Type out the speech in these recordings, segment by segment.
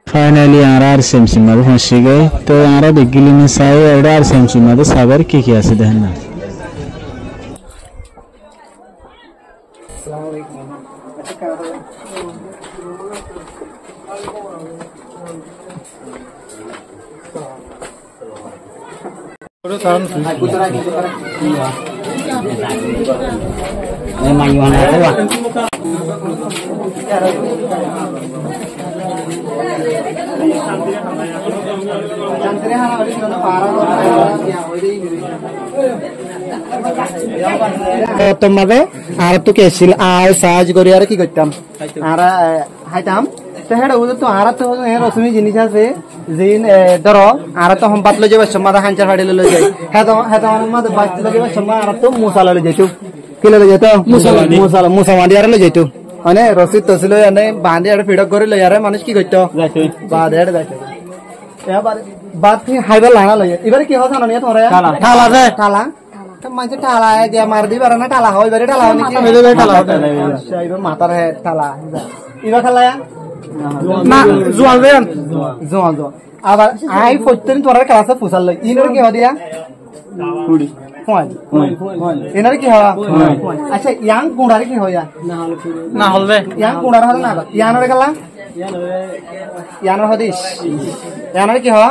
Finally, RCMC madu hoshigai to ara begilini sai RCMC madu sabar ki আছে দেখেন না আসসালামু আলাইকুম তোমাদের আর তো কেছিল আর সাহায্য করি আর কি করতাম আর হাইতাম তো হেড ও তো আর তো রসমি জিনিস আছে জিন ধরো আর তো হম পাতলো যাবে সমাদা হাঞ্চার ফাড়ি লই যাই হেদ হেদ মধ্যে বাচ্চা যাবে সমা আর তো মুসালা লই যাইতো কি লই যেত মুসালা মুসামাদি আর লই যাইতো মানে রসিদ তসিল এনে বাঁধি আর ফিডক করে লই আরে মানুষ কি করতো বাদ হেড যাইতো এবার বাদ হাইবার লানা লই এবারে কি হয় জানো নিয়া তোরা ঠালা দে ঠালা মাঝে ঠালা দিয়া মার দিবার না ঠালা হয় এবারে ঠালা নাকি এবারে ঠালা আচ্ছা এবার মাথার হে ঠালা এবার ঠালা না জোয়াল দেন জোয়াল জোয়াল আবার আই প্রত্যেকদিন তোরা ক্লাসে ফুসাল লই ইনর কি হদিয়া কুড়ি এনার কি হওয়া আচ্ছা ইয়াং কুড়ারে কি হইয়া না হলবে ইয়াং কুড়ার হল না ইয়ানর গেলা ইয়ানর হদিস ইয়ানর কি হওয়া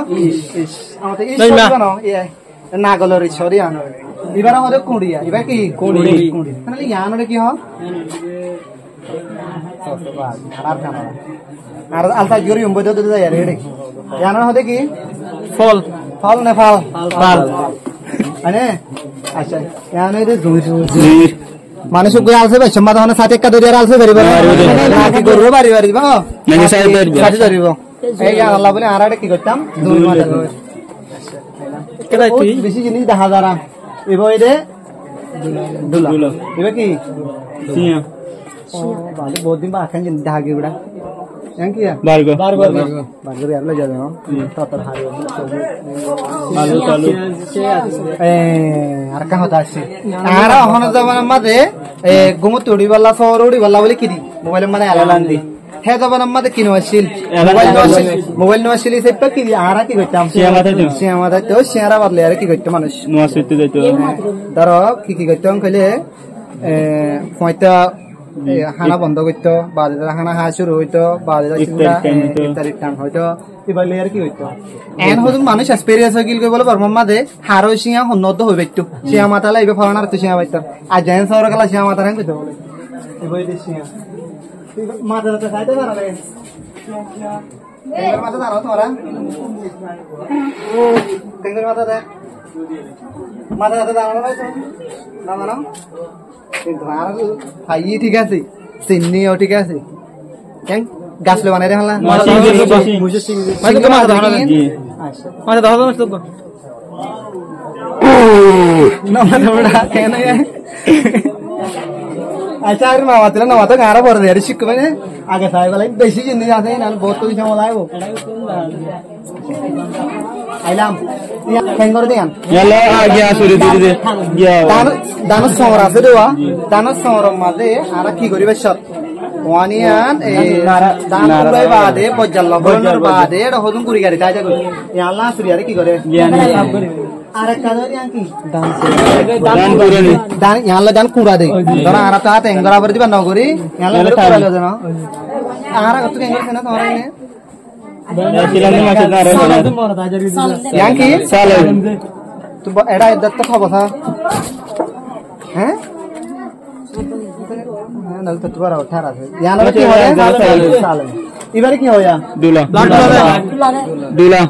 আমাদের ইস বানো না গলরি সরি ইয়ানর এবার আমাদের কুড়িয়া এবার কি কুড়ি কুড়ি তাহলে ইয়ানর কি হওয়া আর আলতা জোরি উম্বই তো যাই রে ইয়ানর হদে কি ফল ফল না ফল ফল আনে আচ্ছা ইয়ানর রে জুই মানুষ কই আলছে ভাই সম্মাদ হনে সাথে একটা দরিয়ার আলছে ধরিব নাকি করব বাড়ি বাড়ি বা নাকি সাথে ধরিব এই আল্লাহ বলে আরাটা কি করতাম দুই মাথা করে কেডা তুই বেশি জিনিস দেখা যারা এবারে রে দুলা এবারে কি সিয়া ও ভালো বহুত দিন বা আখান জিনিস দেখা গিবড়া yang kia bargo ya lo jadi no total hari malu arka hota asse ara hono zaman made gumu todi balla sorodi balla bole kidi mobile mane alalandi he zaman made kino asil mobile no asili se pa kidi ara ki gotam siamata to siara badle ara ki gotam manush no asite jaito daro ki gotam kale poita হানা বন্ধ করতো বাজে হানা হা শুরু হইতো বাজে তারিখ টান হইতো এবার লেয়ার কি হইতো এন হতো মানুষ এক্সপেরিয়েন্স হয়ে গেল বলে বর্মাদে হারো সিয়া হন্নত হই বাইতো সিয়া মাতালা এবে ফলানার তো সিয়া বাইতো আর জেন সর গলা সিয়া মাতা রাং কইতো বলে এবে দে সিয়া মাতা তো খাইতে পারবে এর মাতা জানো তোরা ও কেঙ্গর মাতা দে মাতা জানো না জানো ভাই ঠিক আছে চিনিও ঠিক আছে কেন গাছ লো বানাই রাখলা আচ্ছা আর মামা তিলা নামা তো গারা পড়ে দেয় শিখবে না আগে সাহেব বলে বেশি জিনিস আছে না বহুত কিছু সময় লাগবে আইলাম কেঙ্গর দেন ইয়ালা আগিয়া শুরু দিদি দে দানস সমর আছে দেওয়া দানস সমর মাঝে আর কি করিবে সব ওয়ানিয়ান দান কুড়াই বাদে পজ্জাল লগনের বাদে হদুন কুড়ি গাড়ি তাই যাবে ইয়ালা সুরিয়ারে কি করে আর একটা ইয়ান কি দান করে নি দান ইয়ালা দান কুড়া দে ধরা আর তা তেঙ্গরা বর দিবা নগরি ইয়ালা কুড়া লজে না আর কত কেঙ্গর কেনা তোরা নে yang ki salah tu era idat to khabo tha hain nal to tubara uthara the yan ki hoya salah ibare ki hoya dula dula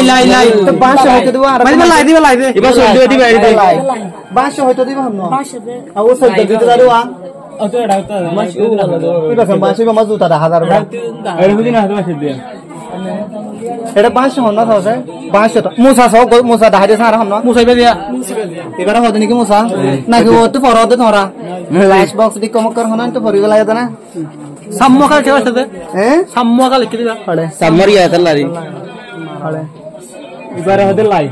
lai to bash hoyte dibo mane lai de iba sol diba bash hoyte dibo hamno aw sol dibo daruwa itu ada itu masuk itu kan masuk masuk tak ada hazar ada begini hazar masih dia ada bash hono tau saya bash itu musa so musa dah ada sana hamno musa iba dia ibarat hono ni ki musa nah ki itu forod itu ora flash box di komokar hono itu fori gala ya na sammo kal cewa sate sammo kal ikri ada sammar ya itu lari ada এবারে হতে লাই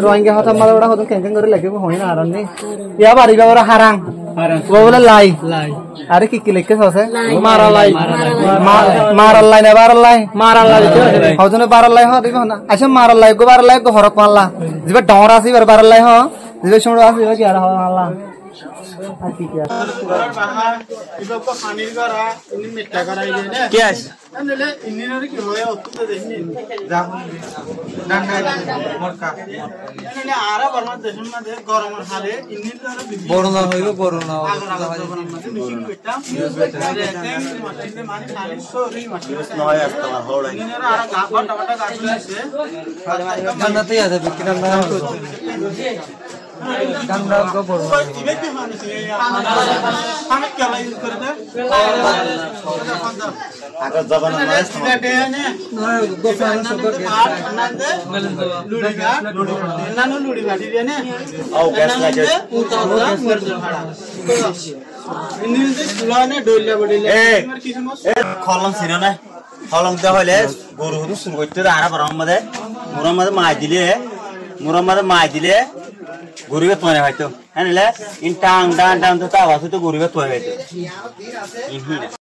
রোহিঙ্গা হতা মালা ওটা হতো ক্যাঙ্কেন করে লাগে হয় না আরাম নেই ইয়া বাড়ি বাবা হারাং ও বলে লাই আরে কি কি লিখে আছে মারা লাই না বারা লাই হজনে বারা লাই হ দিবে না আচ্ছা মারা লাই গো হরক মারলা জিবা ডর আছে এবার বারা লাই হ জিবা শুনো আছে কি আর হ আল্লাহ আর কি আছে বাহা ইবকো পানির গরা ইনি মিঠা করাই দে না কি আছে আনলে ইনিরে কি হয় অতুতে দেখনি রাহুল নানা মরকা এনে আরা বর্মা দেশন মধ্যে গরমের হালে ইনির দ্বারা বড়না হইব বড়না মিটিং করতাম মাটিতে মানে খালি সরি মাটি নয় আসতো হড় ইনিরে আরা গাবটা বটা গাছ আছে জান্নাতেই আছে বিক্রাম না কান্না গো বড় ইবে কি মানে আমি কেলা ইউজ করে দে আগে জবান মাছ দে নে গোফান সব লুড়ি গা নানো লুড়ি বাটি দে নে আও গ্যাস লাগে ইন্দিনতে সুলানে ডইলা বডিলে আমার কিছু মস খলম ছিল না খলম দে হইলে গরু হুদু শুরু করতে আরা বরম মধ্যে মুরম মধ্যে মাই দিলে গরুকে তোনে হয়তো হ্যাঁ ইন টাং ডান টাং তো তা বাসু তো গরুকে তোয় হয়তো ইনহি